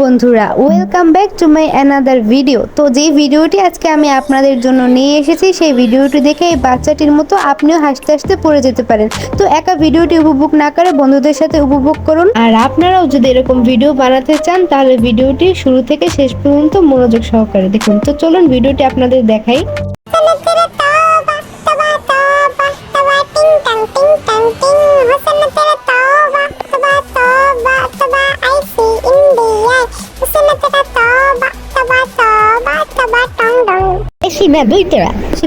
বন্ধুরা, welcome back to my another video. তো যেই ভিডিওটি আজকে আমি আপনাদের জন্য নিয়ে এসেছি, সেই ভিডিওটি দেখে এই বাচ্চাটির মতো আপনিও হাসতে হাসতে পড়ে যেতে পারেন। তো একা ভিডিওটি উপভোগ না করে বন্ধুদের সাথে উপভোগ করুন। আর আপনারাও যদি এরকম ভিডিও বানাতে চান তাহলে ভিডিওটি শুরু থেকে শেষ পর্যন্ত মনোযোগ সহকারে দেখুন। তো চলুন ভিডিওটি আপনাদের দেখাই।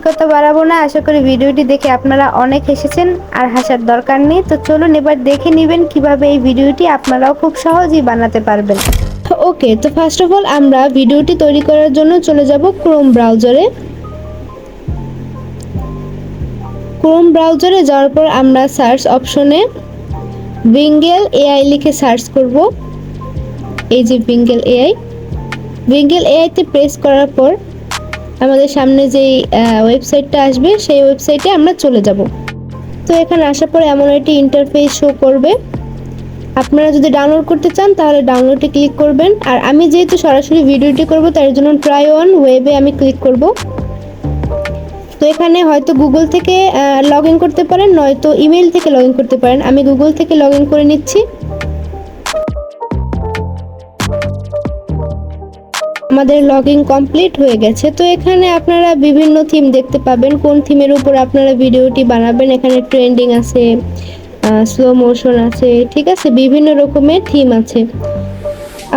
কথা বাড়াবো না, আশা করি ভিডিওটি দেখে আপনারা অনেক হেসেছেন, আর হাসার দরকার নেই। তো চলুন এবার দেখে নেবেন কিভাবে এই ভিডিওটি আপনারাও খুব সহজেই বানাতে পারবেন। ওকে, তো ফার্স্ট অফ অল আমরা ভিডিওটি তৈরি করার জন্য চলে যাব ক্রোম ব্রাউজারে। ক্রোম ব্রাউজারে যাওয়ার পর আমরা সার্চ অপশনে ভিঙ্গেল এআই লিখে সার্চ করব। এই যে ভিঙ্গেল এআই তে প্রেস করার পর আমাদের সামনে যেই ওয়েবসাইটটা আসবে সেই ওয়েবসাইটে আমরা চলে যাব। তো এখানে আসার পর এমন একটি ইন্টারফেস শো করবে। আপনারা যদি ডাউনলোড করতে চান তাহলে ডাউনলোডে ক্লিক করবেন, আর আমি যেহেতু সরাসরি ভিডিওটি করব তার জন্য ট্রাই অন ওয়েবে আমি ক্লিক করব। তো এখানে হয়তো গুগল থেকে লগ ইন করতে পারেন, নয়তো ইমেল থেকে লগ ইন করতে পারেন। আমি গুগল থেকে লগ ইন করে নিচ্ছি। আমাদের লগইন কমপ্লিট হয়ে গেছে। তো এখানে আপনারা বিভিন্ন থিম দেখতে পাবেন, কোন থিমের উপর আপনারা ভিডিওটি বানাবেন। এখানে ট্রেন্ডিং আছে, স্লো মোশন আছে, ঠিক আছে, বিভিন্ন রকমের থিম আছে।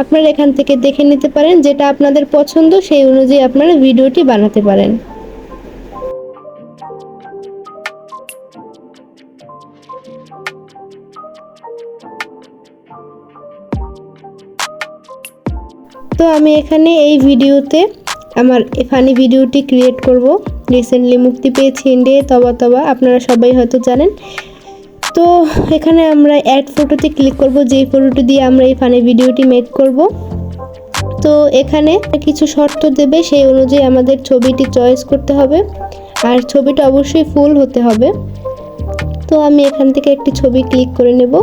আপনারা এখান থেকে দেখে নিতে পারেন, যেটা আপনাদের পছন্দ সেই অনুযায়ী আপনারা ভিডিওটি বানাতে পারেন। তো আমি এখানে এই ভিডিওতে আমার ফানি ভিডিওটি ক্রিয়েট করব। রিসেন্টলি মুক্তি পেয়েছে ইন্ডিয়ায় তবা তবা, আপনারা সবাই হয়তো জানেন। তো এখানে আমরা অ্যাড ফটোতে ক্লিক করব, যেই ফটোটি দিয়ে আমরা এই ফানি ভিডিওটি মেক করব। তো এখানে কিছু শর্ত দেবে, সেই অনুযায়ী আমাদের ছবিটি চয়েস করতে হবে, আর ছবিটা অবশ্যই ফুল হতে হবে। তো আমি এখান থেকে একটি ছবি ক্লিক করে নেব।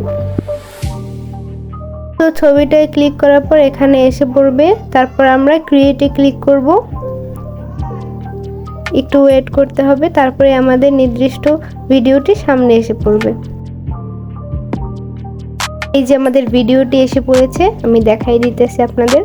তো ছবিটায় ক্লিক করার পর এখানে এসে পড়বে, তারপর আমরা ক্রিয়েটে ক্লিক করব। একটু ওয়েট করতে হবে, তারপরে আমাদের নির্দিষ্ট ভিডিওটি সামনে এসে পড়বে। এই যে আমাদের ভিডিওটি এসে পড়েছে, আমি দেখাই দিতেছি আপনাদের।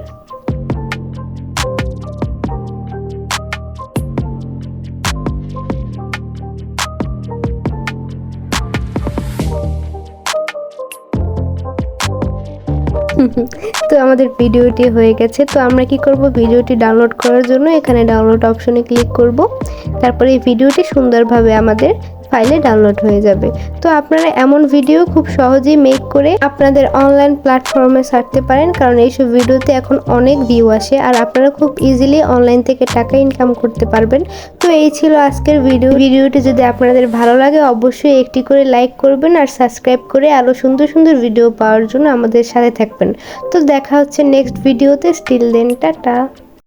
তো আমাদের ভিডিওটি হয়ে গেছে। তো আমরা কি করব, ভিডিওটি ডাউনলোড করার জন্য এখানে ডাউনলোড অপশনে ক্লিক করব। তারপরে এই ভিডিওটি সুন্দরভাবে আমাদের ফাইলে ডাউনলোড হয়ে যাবে। তো আপনারা এমন ভিডিও খুব সহজেই মেক করে আপনাদের অনলাইন প্ল্যাটফর্মে ছাড়তে পারেন, কারণ এইসব ভিডিওতে এখন অনেক ভিউ আসে, আর আপনারা খুব ইজিলি অনলাইন থেকে টাকা ইনকাম করতে পারবেন। তো এই ছিল আজকের ভিডিওটি যদি আপনাদের ভালো লাগে অবশ্যই একটি করে লাইক করবেন, আর সাবস্ক্রাইব করে আরও সুন্দর সুন্দর ভিডিও পাওয়ার জন্য আমাদের সাথে থাকবেন। তো দেখা হচ্ছে নেক্সট ভিডিওতে। Still then, tata.